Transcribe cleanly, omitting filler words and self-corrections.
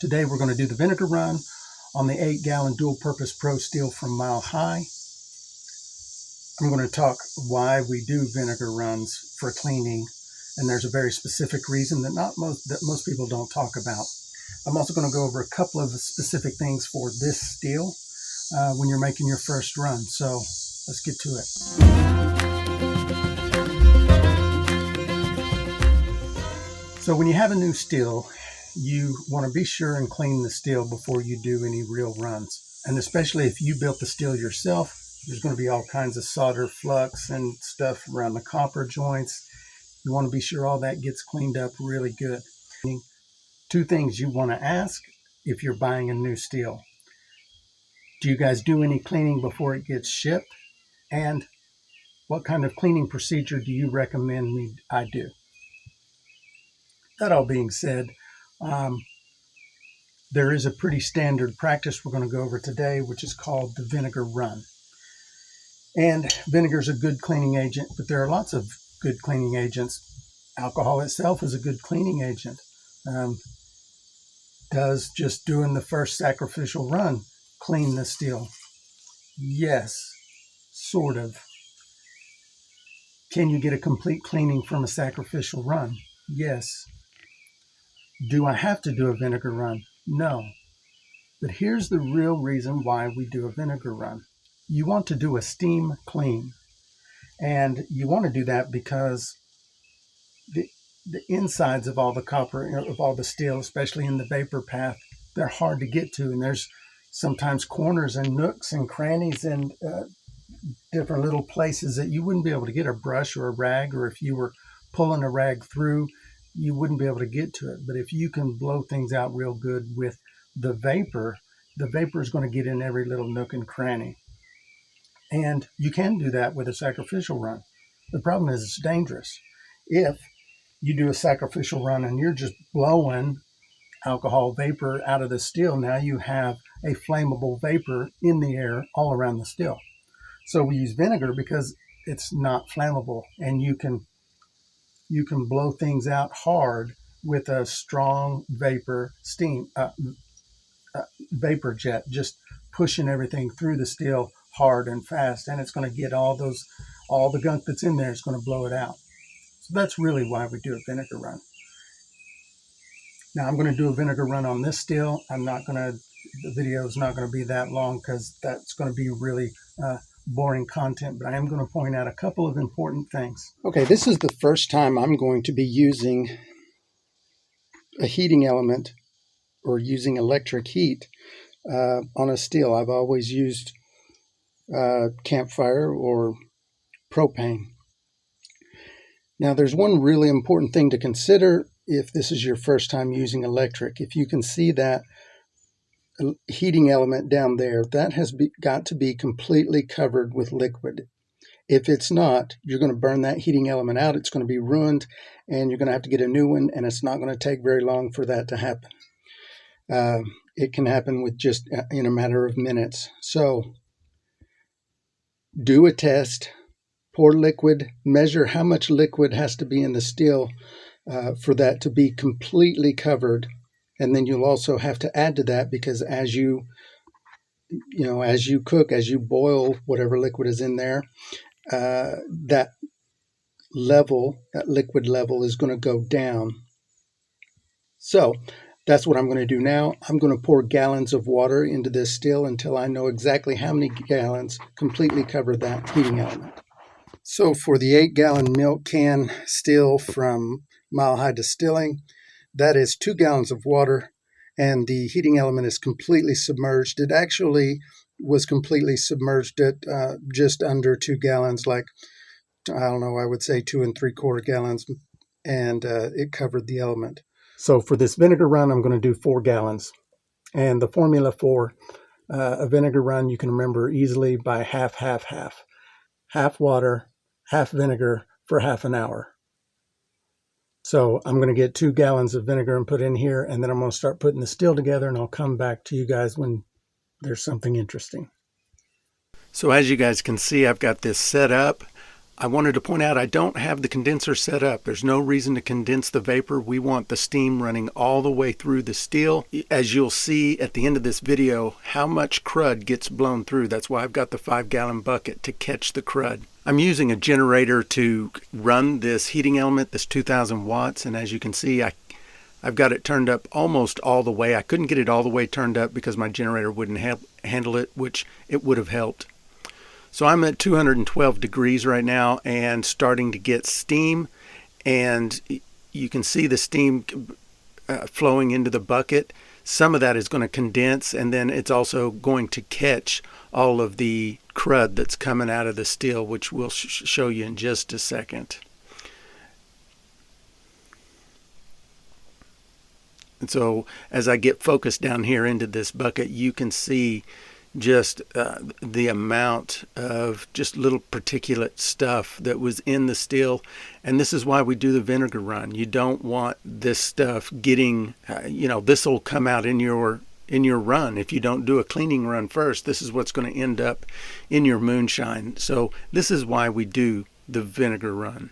Today we're going to do the vinegar run on the 8-gallon dual-purpose Pro Steel from Mile High. I'm going to talk why we do vinegar runs for cleaning, and there's a very specific reason that most people don't talk about. I'm also going to go over a couple of specific things for this steel when you're making your first run. So let's get to it. So when you have a new steel, you want to be sure and clean the steel before you do any real runs. And especially if you built the steel yourself, there's going to be all kinds of solder, flux, and stuff around the copper joints. You want to be sure all that gets cleaned up really good. Two things you want to ask if you're buying a new steel. Do you guys do any cleaning before it gets shipped? And what kind of cleaning procedure do you recommend I do? That all being said, there is a pretty standard practice we're going to go over today, which is called the vinegar run. And vinegar is a good cleaning agent, but there are lots of good cleaning agents. Alcohol itself is a good cleaning agent. Does just doing the first sacrificial run clean the steel? Yes, sort of. Can you get a complete cleaning from a sacrificial run? Yes. Do I have to do a vinegar run? No. But here's the real reason why we do a vinegar run. You want to do a steam clean. And you want to do that because the insides of all the copper, of all the steel, especially in the vapor path, they're hard to get to. And there's sometimes corners and nooks and crannies and different little places that you wouldn't be able to get a brush or a rag, or if you were pulling a rag through, you wouldn't be able to get to it. But if you can blow things out real good with the vapor is going to get in every little nook and cranny. And you can do that with a sacrificial run. The problem is it's dangerous. If you do a sacrificial run and you're just blowing alcohol vapor out of the steel, now you have a flammable vapor in the air all around the steel. So we use vinegar because it's not flammable, and you can blow things out hard with a strong vapor vapor jet, just pushing everything through the steel hard and fast, and it's going to get all the gunk that's in there. It's going to blow it out. So that's really why we do a vinegar run. Now I'm going to do a vinegar run on this steel. The video is not going to be that long because that's going to be really boring content, but I am going to point out a couple of important things. Okay, this is the first time I'm going to be using a heating element or using electric heat on a steel. I've always used campfire or propane. Now there's one really important thing to consider if this is your first time using electric. If you can see that heating element down there, that has got to be completely covered with liquid. If it's not, you're going to burn that heating element out. It's going to be ruined, and you're going to have to get a new one, and it's not going to take very long for that to happen. It can happen with just in a matter of minutes. So do a test, pour liquid, measure how much liquid has to be in the steel for that to be completely covered. And then you'll also have to add to that, because as you cook, as you boil whatever liquid is in there, that liquid level is going to go down. So that's what I'm going to do now. I'm going to pour gallons of water into this steel until I know exactly how many gallons completely cover that heating element. So for the 8-gallon milk can steel from Mile High Distilling, that is 2 gallons of water, and the heating element is completely submerged. It actually was completely submerged at just under 2 gallons, like, I would say 2 3/4 gallons, and it covered the element. So for this vinegar run, I'm going to do 4 gallons. And the formula for a vinegar run, you can remember easily by half, half, half. Half water, half vinegar for half an hour. So I'm going to get 2 gallons of vinegar and put in here, and then I'm going to start putting the steel together, and I'll come back to you guys when there's something interesting. So as you guys can see, I've got this set up. I wanted to point out I don't have the condenser set up. There's no reason to condense the vapor. We want the steam running all the way through the steel. As you'll see at the end of this video, how much crud gets blown through. That's why I've got the 5-gallon bucket to catch the crud. I'm using a generator to run this heating element, this 2000 watts, and as you can see, I've got it turned up almost all the way. I couldn't get it all the way turned up because my generator wouldn't handle it, which it would have helped. So I'm at 212 degrees right now and starting to get steam, and you can see the steam flowing into the bucket. Some of that is going to condense, and then it's also going to catch all of the crud that's coming out of the steel, which we'll show you in just a second. And so as I get focused down here into this bucket, you can see just the amount of just little particulate stuff that was in the steel. And this is why we do the vinegar run. You don't want this stuff getting, this will come out in your run. If you don't do a cleaning run first, this is what's going to end up in your moonshine. So this is why we do the vinegar run.